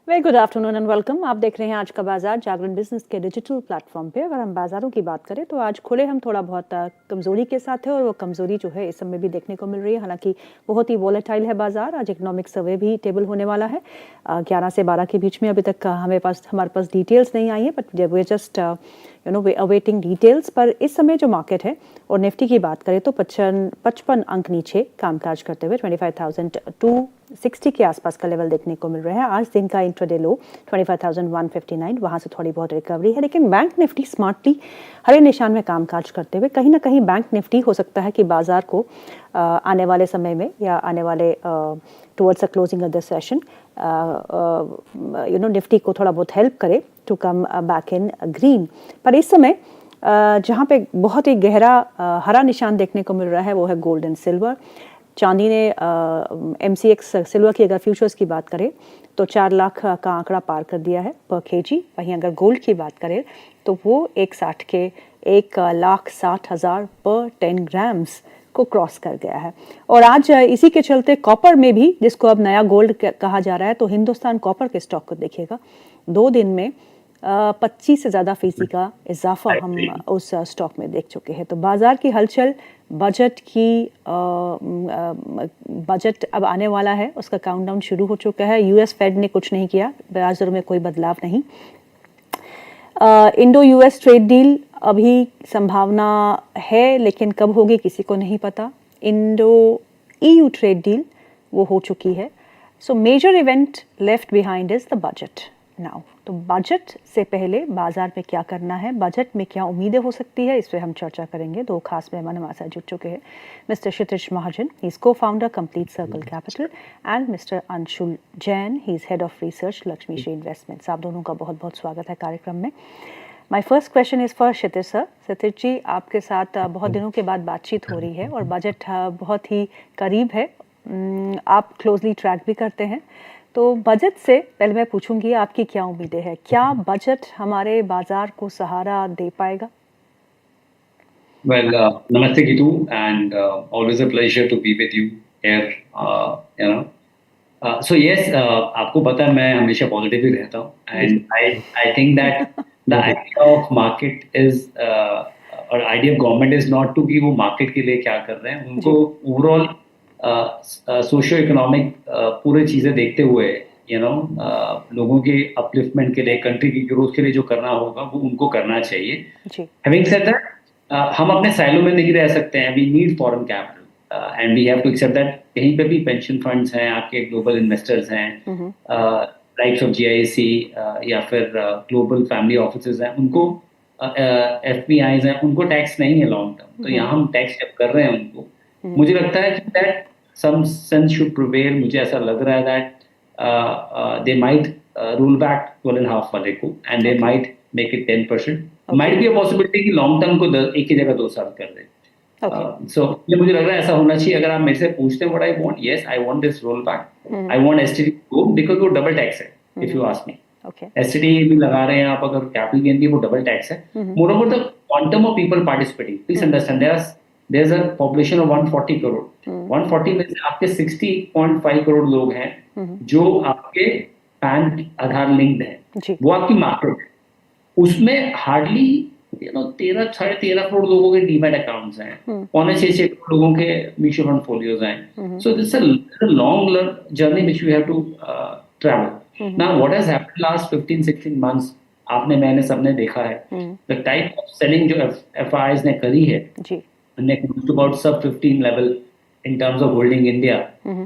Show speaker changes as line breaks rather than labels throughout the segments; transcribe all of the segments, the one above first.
Very good afternoon and welcome. आप देख रहे हैं आज का बाजार जागरण बिजनेस के डिजिटल प्लेटफॉर्म पे। अगर हम बाजारों की बात करें तो आज खुले हम थोड़ा बहुत कमजोरी के साथ है और वो कमजोरी जो है इस समय भी देखने को मिल रही है। हालांकि बहुत ही वॉलेटाइल है बाजार। आज इकोनॉमिक सर्वे भी टेबल होने वाला है 11 से 12 के बीच में। अभी तक हमारे पास डिटेल्स नहीं आई है, but way just way awaiting details. पर इस समय जो मार्केट है और निफ्टी की बात करें तो 55 अंक नीचे कामकाज करते हुए 25,260 के आसपास का लेवल देखने को मिल रहा है। आज दिन का इंट्राडे लो 25,159, वहां से थोड़ी बहुत रिकवरी है। लेकिन बैंक निफ्टी स्मार्टली हरे निशान में कामकाज करते हुए कहीं ना कहीं बैंक निफ्टी हो सकता है कि बाजार को आने वाले समय में या आने वाले towards the closing of the session Nifty को थोड़ा बहुत हेल्प करे to come back in green. पर इस समय जहाँ पे बहुत ही गहरा हरा निशान देखने को मिल रहा है वो है गोल्ड एंड सिल्वर। चांदी ने MCX सिल्वर की अगर फ्यूचर्स की बात करें तो 4 लाख का आंकड़ा पार कर दिया है पर केजी। वहीं अगर गोल्ड की बात करें तो वो 1,60,000 पर 10 ग्राम्स को क्रॉस कर गया है। और आज इसी के चलते कॉपर में भी, जिसको अब नया गोल्ड कहा जा रहा है, तो हिंदुस्तान कॉपर के स्टॉक को देखिएगा 2 दिन में 25 से ज़्यादा फीसदी का इजाफा हम उस स्टॉक में देख चुके हैं। तो बाजार की हलचल, बजट अब आने वाला है, उसका काउंटडाउन शुरू हो चुका है। US फेड ने कुछ नहीं किया, ब्याज दरों में कोई बदलाव नहीं। इंडो US ट्रेड डील अभी संभावना है, लेकिन कब होगी किसी को नहीं पता। इंडो EU ट्रेड डील वो हो चुकी है। So major event left behind is the budget now. तो बजट से पहले बाजार में क्या करना है, बजट में क्या उम्मीदें हो सकती है, इस पर हम चर्चा करेंगे। 2 खास मेहमान हमारे साथ जुड़ चुके हैं। Mister Kshitij Mahajan, he is cofounder complete circle capital, and mister Anshul Jain, he is head of research Lakshmi Shri investments. आप दोनों का बहुत बहुत स्वागत है कार्यक्रम में। My first question is for Kshitij sir. Kshitij ji, आपके साथ बहुत दिनों के बाद बातचीत हो रही है और बजट बहुत ही करीब है, आप क्लोजली ट्रैक भी करते हैं। तो बजट से पहले मैं पूछूंगी आपकी क्या उम्मीदें हैं, क्या बजट हमारे बाजार को सहारा दे पाएगा?
Well, namaste Gitu, and always a pleasure to be with you here. You know, so yes, आपको पता है मैं हमेशा पॉजिटिव ही रहता हूँ, and I think that the idea of market is और idea of government is not to कि वो market के लिए क्या कर रहे हैं, उनको overall सोशियो इकोनॉमिक पूरे चीजें देखते हुए लोगों के अपलिफ्टमेंट के लिए, कंट्री की ग्रोथ के लिए जो करना होगा वो उनको करना चाहिए। हैविंग सेड दैट, हम अपने साइलो में नहीं रह सकते हैं। We need foreign capital and we have to accept that. कहीं पे भी पेंशन फंड्स हैं, आपके ग्लोबल इन्वेस्टर्स हैं, टाइप्स ऑफ GIC या फिर ग्लोबल फैमिली ऑफिसेज हैं, उनको FPIs हैं, उनको टैक्स नहीं है लॉन्ग टर्म। तो यहाँ हम टैक्स जब कर रहे हैं उनको, मुझे लगता है कि that some sense should prevail. मुझे ऐसा लग रहा है that they might roll back 12.5 वाले को, and they might make it 10%। Might be a possibility कि लॉन्ग टर्म को एक ही जगह 2 साल कर दे। सो मुझे लग रहा है ऐसा होना चाहिए। अगर आप मेरे से पूछते हैं what I want, yes I want this roll back. I want STT go, because वो डबल टैक्स है। If you ask me, STT भी लगा रहे हैं आप, अगर कैपिटल गेन भी, वो डबल टैक्स है। Moreover the quantum of people participating, please understand, there's a population of 140 crore. 140 में से आपके 60.5 करोड़ लोग हैं जो आपके पैन आधार लिंक्ड हैं, वो आपकी मार्केट है। उसमें हार्डली 13 करोड़ लोगों के डीमैट अकाउंट्स हैं, 5.6 करोड़ लोगों के म्यूचुअल फंड फोलियोज हैं। So this a long journey which we have to travel. Now what has happened last 15-16 months, आपने, मैंने, सबने देखा है द टाइप ऑफ सेलिंग जो FIs ने करी है, to about sub 15 level in terms of holding India.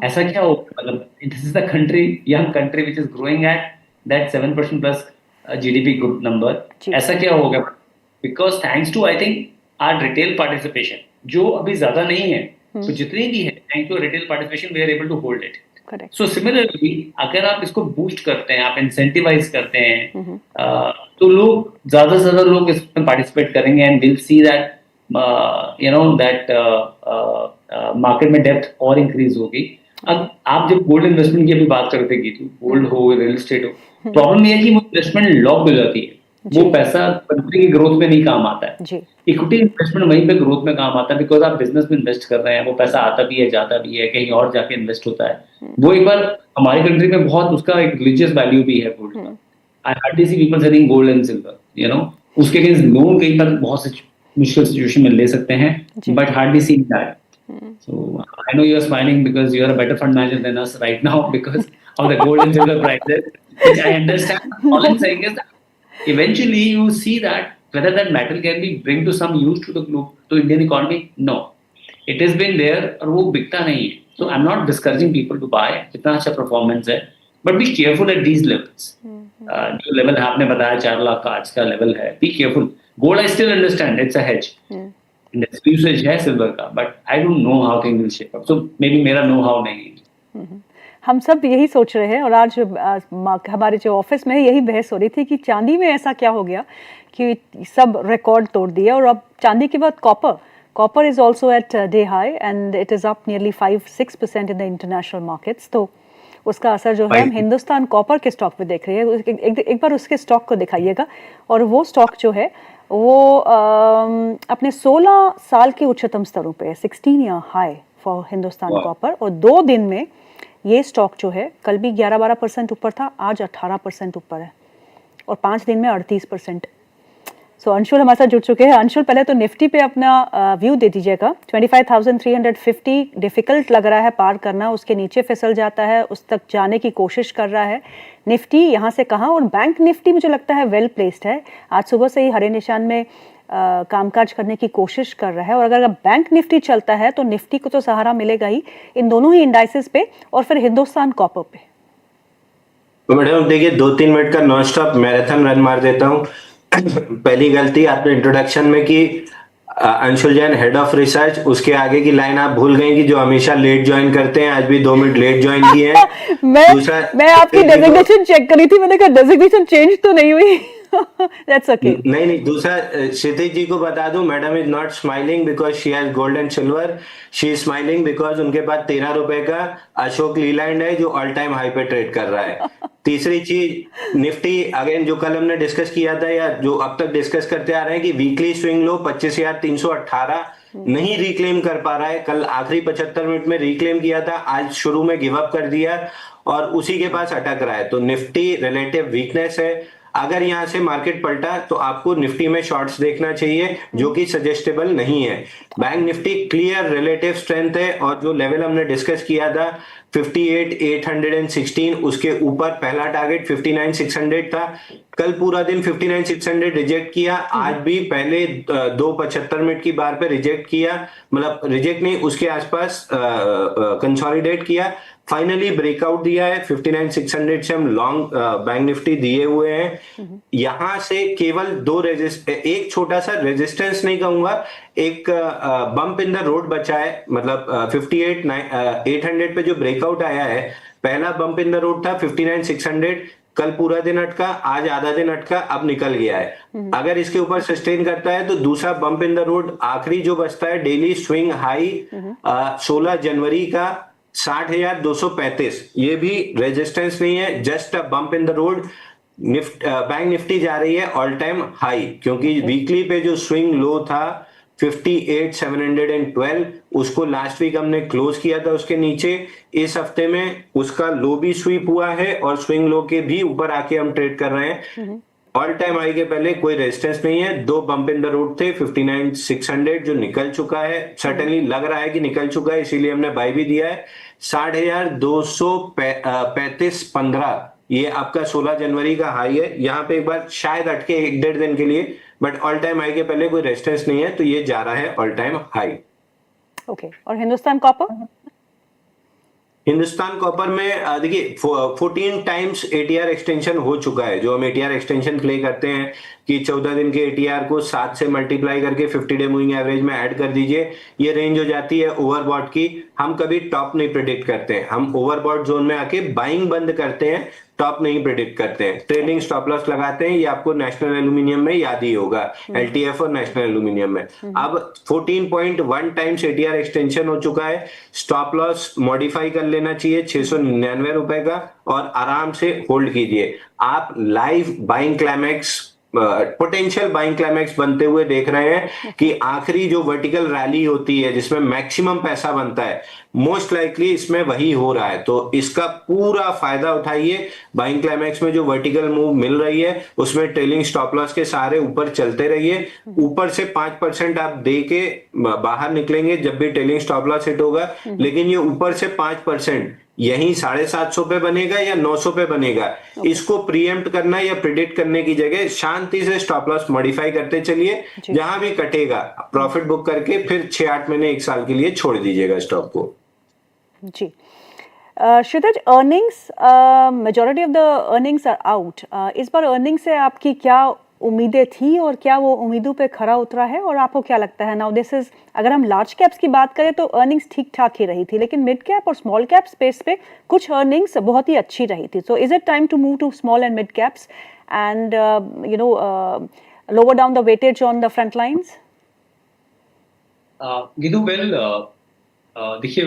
ऐसा क्या हो, मतलब this is the country, young country which is growing at that 7% plus GDP group number. ऐसा क्या हो गया? Because thanks to I think our retail participation, जो अभी ज्यादा नहीं है, तो जितनी भी है, thanks to retail participation we are able to hold it. Correct. So similarly, अगर आप इसको boost करते हैं, आप incentivize करते हैं, तो लोग ज्यादा से ज्यादा लोग इसमें participate करेंगे, and we'll see that market में डेप्थ और इंक्रीज होगी। अब आप जब गोल्ड इन्वेस्टमेंट की अभी बात करते हैं, गोल्ड हो, रियल एस्टेट हो, प्रॉब्लम ये है कि वो इन्वेस्टमेंट लॉक हो जाती है। वो पैसा कंट्री की ग्रोथ में नहीं काम आता है।
जी
इक्विटी इन्वेस्टमेंट वहीं पे ग्रोथ में काम आता है, बिकॉज आप बिजनेस में इन्वेस्ट कर रहे हैं, वो पैसा आता भी है, जाता भी है, कहीं और जाके इन्वेस्ट होता है। वो एक बार हमारी कंट्री में बहुत उसका एक रिलीजियस वैल्यू भी है गोल्ड का। I hardly see people selling gold and silver, you know. उसके अगेंस्ट लोन कहीं पर बहुत से मुश्किल सिचुएशन में ले सकते हैं, but hardly see that. So I know you are smiling because you are a better fund manager than us right now because of the gold and silver prices, which I understand. All I'm saying is that eventually you see that whether that metal can be bring to some use to the globe, to Indian economy. No, it has been there और वो बिकता नहीं है. So I'm not discouraging people to buy. इतना अच्छा performance है, but be careful at these levels. जो level आपने बताया 4 लाख का आज का level है, be careful. Gold I still understand, it's a hedge. Usage है सिल्वर का, but I don't know how things will shape up, so may be मेरा नो हाउ नहीं है।
हम सब यही सोच रहे हैं और आज हमारे जो ऑफिस में यही बहस हो रही थी कि चांदी में ऐसा क्या हो गया कि सब रिकॉर्ड तोड़ दिया। और अब चांदी के बाद copper is also at day high and it is up nearly 5-6% in the international markets. तो उसका असर जो है हम हिंदुस्तान कॉपर के स्टॉक पे देख रहे हैं। एक बार उसके स्टॉक को दिखाइएगा। और वो स्टॉक जो है वो अपने 16 साल के उच्चतम स्तरों पे 16 year high for Hindustan copper. और 2 दिन में ये स्टॉक जो है कल भी 11-12% ऊपर था, आज 18% ऊपर है और 5 दिन में 38%। सो अंशुल हमारे साथ जुड़ चुके हैं। अंशुल, पहले तो निफ्टी पे अपना व्यू दे दीजिएगा। 25,350 डिफिकल्ट लग रहा है पार करना, उसके नीचे फिसल जाता है, उस तक जाने की कोशिश कर रहा है निफ्टी, यहाँ से कहाँ। और बैंक निफ्टी मुझे लगता है वेल प्लेस्ड है, आज सुबह से ही हरे निशान में कामकाज करने की कोशिश कर रहा है। और अगर बैंक निफ्टी चलता है तो निफ्टी को तो सहारा मिलेगा ही, इन दोनों ही इंडाइसेस पे और फिर हिंदुस्तान कॉपर पे।
तो मैडम देखिए 2-3 मिनट का नॉन स्टॉप मैराथन रन मार देता हूँ। पहली गलती आपने इंट्रोडक्शन में की, Anshul Jain head of research, उसके आगे की लाइन आप भूल गई कि जो हमेशा लेट ज्वाइन करते हैं, आज भी 2 मिनट लेट ज्वाइन किए हैं।
मैं आपकी डेजिग्नेशन चेक करी थी, मैंने कहा डेजिग्नेशन चेंज तो नहीं हुई। That's okay.
नहीं, दूसरा क्षितिज जी को बता दूं, madam is not smiling because she has gold and silver, she is smiling because उनके पास 13 रुपए का अशोक लीलैंड है जो ऑल टाइम हाई पे ट्रेड कर रहा है। तीसरी चीज, निफ्टी अगेन जो कल हमने डिस्कस किया था या जो अब तक डिस्कस करते आ रहे हैं कि वीकली स्विंग लो 25,318 नहीं रिक्लेम कर पा रहा है। कल आखिरी 75 मिनट में रिक्लेम किया था, आज शुरू में गिव अप कर दिया और उसी के पास अटक रहा है। तो निफ्टी रिलेटिव वीकनेस है। अगर यहां से मार्केट पलटा तो आपको निफ्टी में शॉर्ट्स देखना चाहिए, जो कि सजेस्टेबल नहीं है। Bank Nifty clear relative strength है और जो लेवल हमने डिस्कस किया था 58,816, उसके ऊपर पहला टारगेट 59,600 था। कल पूरा दिन 59,600 रिजेक्ट किया, आज भी पहले 2:75 मिनट की बार पे रिजेक्ट किया, मतलब रिजेक्ट नहीं, उसके आसपास कंसोलिडेट किया, फाइनली ब्रेकआउट दिया है। 59,600 से हम लॉन्ग बैंक निफ्टी दिए हुए हैं। यहां से केवल एक छोटा सा रेजिस्टेंस नहीं कहूंगा, एक बम्प इन द रोड बचा है, मतलब 58,800 पे जो ब्रेकआउट आया है, पहला बम्प इन द रोड था 59,600, कल पूरा दिन अटका, आज आधा दिन अटका, अब निकल गया है। अगर इसके ऊपर सस्टेन करता है तो दूसरा बम्प इन द रोड आखिरी जो बचता है डेली स्विंग हाई 16 जनवरी का 60,235, ये भी रेजिस्टेंस नहीं है, just a bump in the road. Bank Nifty जा रही है ऑल टाइम हाई, क्योंकि वीकली पे जो स्विंग लो था 58,712, उसको लास्ट वीक हमने क्लोज किया था उसके नीचे। इस हफ्ते में उसका लो भी स्वीप हुआ है और स्विंग लो के भी ऊपर आके हम ट्रेड कर रहे हैं। ऑल टाइम हाई के पहले कोई रेजिस्टेंस नहीं है, 2 बम्प इन द रोड थे 59,600 जो निकल चुका है, सर्टेनली लग रहा है कि निकल चुका है, इसीलिए हमने बाय भी दिया है। 60,235.15 ये आपका 16 जनवरी का हाई है, यहाँ पे एक बार शायद अटके 1-1.5 दिन के लिए, बट ऑल टाइम हाई के पहले कोई रेजिस्टेंस नहीं है, तो ये जा रहा है ऑल टाइम हाई।
ओके, और हिंदुस्तान कॉपर?
हिंदुस्तान कॉपर में देखिए 14 टाइम्स एटीआर एक्सटेंशन हो चुका है। जो हम एटीआर एक्सटेंशन प्ले करते हैं कि 14 दिन के एटीआर को 7 से मल्टीप्लाई करके 50 डे मूविंग एवरेज में ऐड कर दीजिए, ये रेंज हो जाती है ओवरबॉट की। हम कभी टॉप नहीं प्रेडिक्ट करते हैं, हम ओवरबॉट जोन में आके बाइंग बंद करते हैं, टॉप नहीं प्रेडिक्ट करते हैं। ट्रेलिंग स्टॉप लॉस लगाते हैं, ये आपको नेशनल एल्यूमिनियम में याद ही होगा, एलटीएफ और नेशनल एल्यूमिनियम में। अब 14.1 टाइम्स एटीआर एक्सटेंशन हो चुका है, स्टॉप लॉस मॉडिफाई कर लेना चाहिए 699 रुपए का और आराम से होल्ड कीजिए। आप live buying climax potential buying climax बनते हुए देख रहे हैं कि आखिरी जो वर्टिकल रैली होती है जिसमें मैक्सिमम पैसा बनता है, मोस्ट लाइकली इसमें वही हो रहा है। तो इसका पूरा फायदा उठाइए। बाइंग क्लाइमैक्स में जो वर्टिकल मूव मिल रही है उसमें ट्रेलिंग स्टॉप लॉस के सहारे ऊपर चलते रहिए। ऊपर से 5% आप दे के बाहर निकलेंगे जब भी ट्रेलिंग स्टॉप लॉस हिट होगा, लेकिन ये ऊपर से 5% यही 750 पे बनेगा या 900 पे बनेगा, इसको प्रीएम्प्ट करना या प्रिडिक्ट करने की जगह शांति से स्टॉप लॉस मॉडिफाई करते चलिए। जहां भी कटेगा प्रॉफिट बुक करके फिर 6-8 महीने 1 साल के लिए छोड़ दीजिएगा स्टॉक को।
जी Shridhar, earnings, majority of the earnings are out. इस बार अर्निंग्स से आपकी क्या उम्मीदें थी और क्या वो उम्मीदों पे खरा उतरा है, और आपको क्या लगता है नाउ दिस इज, अगर हम लार्ज कैप्स की बात करें तो अर्निंग्स ठीक ठाक ही रही थी, लेकिन मिड कैप और स्मॉल कैप स्पेस पे कुछ अर्निंग्स बहुत ही अच्छी रही थी। So is it time to move to small and mid caps and lower down the weightage on the front lines?
गिदू वेल, देखिए,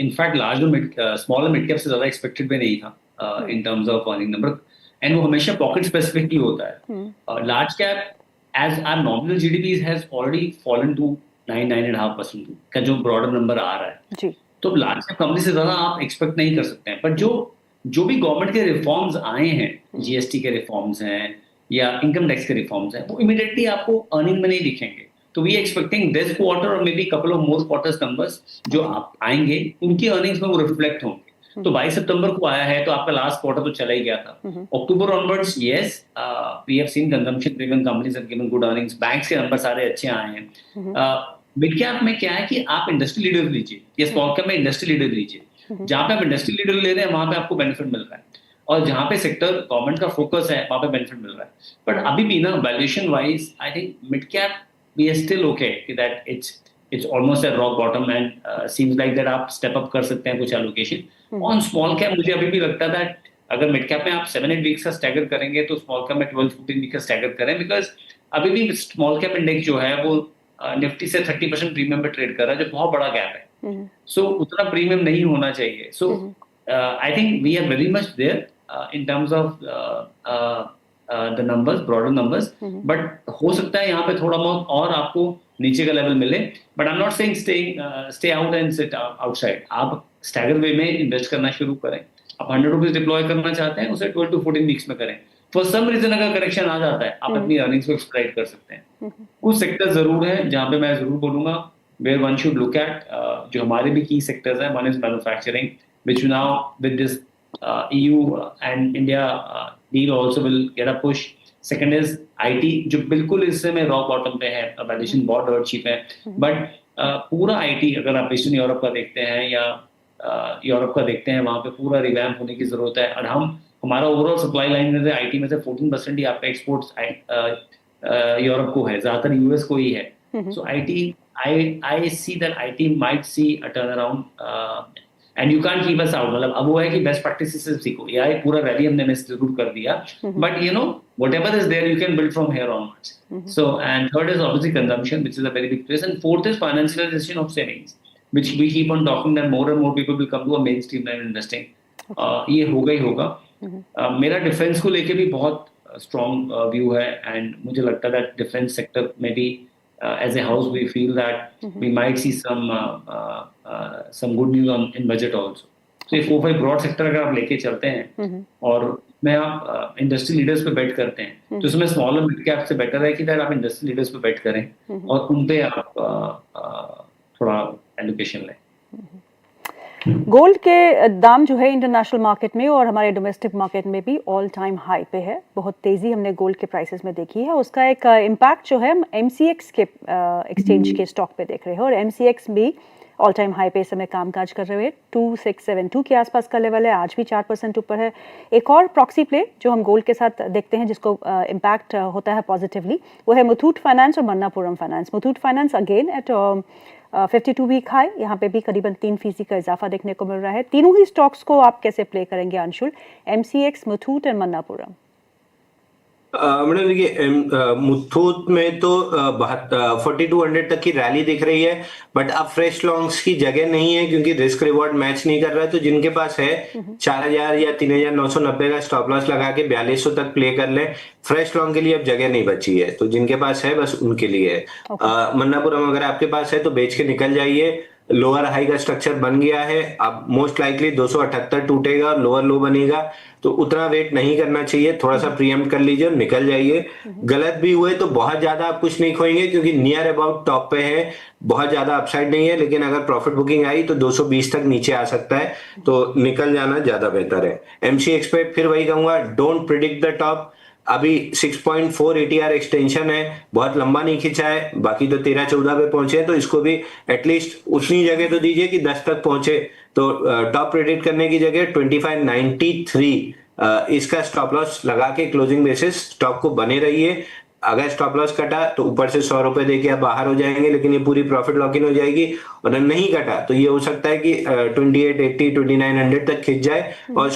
इनफैक्ट लार्ज और स्मॉल और मिड कैप से ज्यादा एक्सपेक्टेड भी नहीं था in terms of earning number, and वो हमेशा पॉकेट स्पेसिफिक ही होता है। Large cap as are nominal GDP has already fallen to 9.5% का जो ब्रॉडर नंबर आ रहा है, तो लार्ज कैप कंपनी से ज्यादा आप एक्सपेक्ट नहीं कर सकते हैं। पर जो भी गवर्नमेंट के रिफॉर्म्स आए हैं, जीएसटी के रिफॉर्म्स हैं या इनकम टैक्स के रिफॉर्म्स हैं, वो इमीडिएटली आपको अर्निंग में नहीं दिखेंगे। तो वी एक्सपेक्टिंग दिस क्वार्टर और may be couple of more quarters numbers जो आप आएंगे उनकी अर्निंग्स में वो रिफ्लेक्ट होंगे। तो 22 सितंबर को आया है तो आपका लास्ट क्वार्टर तो चला ही गया था। October onwards yes we have seen consumption driven companies have given good earnings, banks के नंबर सारे अच्छे आए हैं। मिड कैप में क्या है कि आप इंडस्ट्री लीडर लीजिए या स्मॉल कैप में इंडस्ट्री लीडर लीजिए, जहां पे आप इंडस्ट्री लीडर ले रहे हैं वहां पे आपको बेनिफिट मिल रहा है, और जहां पे सेक्टर गवर्नमेंट का फोकस है वहां पे बेनिफिट मिल रहा है। बट अभी भी ना valuation wise I think mid cap we are still okay that it's almost at rock bottom and seems like that आप step up कर सकते हैं कुछ allocation। on small cap मुझे अभी भी लगता है that अगर mid cap में आप 7-8 weeks का stagger करेंगे तो small cap में 12-14 weeks का stagger करें, because अभी भी small cap index जो है वो निफ्टी से 30% प्रीमियम पे ट्रेड कर रहा है, जो बहुत बड़ा गैप है। सो उतना प्रीमियम नहीं होना चाहिए। So I think we are very much there in terms of the numbers, broader numbers, but हो सकता है यहाँ पे थोड़ा बहुत और आपको नीचे का लेवल मिले। But I am not saying stay out and sit outside. आप स्टैगर वे में इन्वेस्ट करना शुरू करें। आप 100 रुपीज डिप्लॉय करना चाहते हैं, उसे 12 to 14 वीक्स में करें। फॉर सम रीजन अगर करेक्शन आ जाता है आप अपनी अर्निंग्स को एक्सप्लॉइट कर सकते हैं। कुछ सेक्टर जरूर है जहाँ पे मैं जरूर बोलूंगा where one should look at, जो हमारे भी की सेक्टर्स हैं। One is manufacturing which now with this EU and India deal also will get a push. Second is IT, जो बिल्कुल इस समय रॉक बॉटम पे है, वैल्यूएशन बहुत डॉट चीप है, बट पूरा IT अगर आप ईस्टर्न यूरोप का देखते हैं या यूरोप का देखते हैं, वहाँ पे पूरा रिवैम्प होने की जरूरत है। और हमारा ओवरऑल सप्लाई लाइन में से IT में से 14% ही आपका एक्सपोर्ट्स यूरोप को है, ज्यादातर यूएस को ही है। सो IT I see that IT might see a turnaround and you can't keep us out। मतलब अब वो है कि बेस्ट प्रैक्टिसेस से सीखो। AI पूरा रैली हमने मिस जरूर कर दिया, but you know whatever is there you can build from here onwards। So and third is obviously consumption, which is a very big place, and fourth is financialization of savings, which we keep on talking that more and more people will come to a mainstream line investing। ये होगा ही होगा। मेरा defence को लेके भी बहुत strong view है, and मुझे लगता है दैट डिफेंस सेक्टर में भी as a house we feel that we might see some good news in budget also। So ये 4-5 broad sector अगर आप लेके चलते हैं और में आप इंडस्ट्री लीडर्स पे बेट करते हैं, तो इसमें स्मॉल और मिड कैप से बेटर है कि दैट आप इंडस्ट्री लीडर्स पे बेट करें और उन पे आप थोड़ा एलोकेशन लें।
गोल्ड के दाम जो है इंटरनेशनल मार्केट में और हमारे डोमेस्टिक मार्केट में भी ऑल टाइम हाई पे है। बहुत तेज़ी हमने गोल्ड के प्राइसेस में देखी है। उसका एक इम्पैक्ट जो है MCX के एक्सचेंज के स्टॉक पे देख रहे हैं, और MCX भी ऑल टाइम हाई पे इस समय कामकाज कर रहे हैं। 2672 के आसपास का लेवल है, आज भी 4% ऊपर है। एक और प्रॉक्सी प्ले जो हम गोल्ड के साथ देखते हैं जिसको इम्पैक्ट होता है पॉजिटिवली, वो है मुथूट फाइनेंस और Manappuram finance. Muthoot finance again at 52 week high, यहाँ पे भी करीबन 3% का इजाफा देखने को मिल रहा है। तीनों ही स्टॉक्स को आप कैसे प्ले करेंगे अंशुल, MCX, मुथूट और मन्नापुरम?
मैडम देखिए मुथूट में तो 4200 तक की रैली दिख रही है, बट अब फ्रेश लॉन्ग्स की जगह नहीं है क्योंकि रिस्क रिवॉर्ड मैच नहीं कर रहा है। तो जिनके पास है 4000 या 3990 का स्टॉप लॉस लगा के 4200 तक प्ले कर लें। फ्रेश लॉन्ग के लिए अब जगह नहीं बची है, तो जिनके पास है बस उनके लिए है। मन्नापुरम अगर आपके पास है तो बेच के निकल जाइए। लोअर हाई का स्ट्रक्चर बन गया है, अब मोस्ट लाइकली 278 टूटेगा और लोअर लो बनेगा, तो उतना वेट नहीं करना चाहिए। थोड़ा सा प्रीएम्प्ट कर लीजिए और निकल जाइए। गलत भी हुए तो बहुत ज्यादा आप कुछ नहीं खोएंगे क्योंकि नियर अबाउट टॉप पे है, बहुत ज्यादा अपसाइड नहीं है, लेकिन अगर प्रॉफिट बुकिंग आई तो 220 तक नीचे आ सकता है, तो निकल जाना ज्यादा बेहतर है। एमसीएक्स पे फिर वही कहूंगा, डोंट प्रिडिक्ट द टॉप। अभी 6.4 एटीआर एक्सटेंशन है, बहुत लंबा नहीं खिंचा है, बाकी तो 13-14 पे पहुंचे हैं, तो इसको भी एटलीस्ट उतनी जगह तो दीजिए कि 10 तक पहुंचे। तो टॉप प्रेडिक्ट करने की जगह 2593 इसका स्टॉप लॉस लगा के क्लोजिंग बेसिस स्टॉक को बने रहिए। अगर स्टॉप लॉस कटा तो ऊपर से 100 रुपए देके आप बाहर हो जाएंगे, लेकिन ये पूरी प्रॉफिट लॉक इन हो जाएगी। और नहीं कटा तो ये हो सकता है कि 2880 2900 तक खिंच जाए और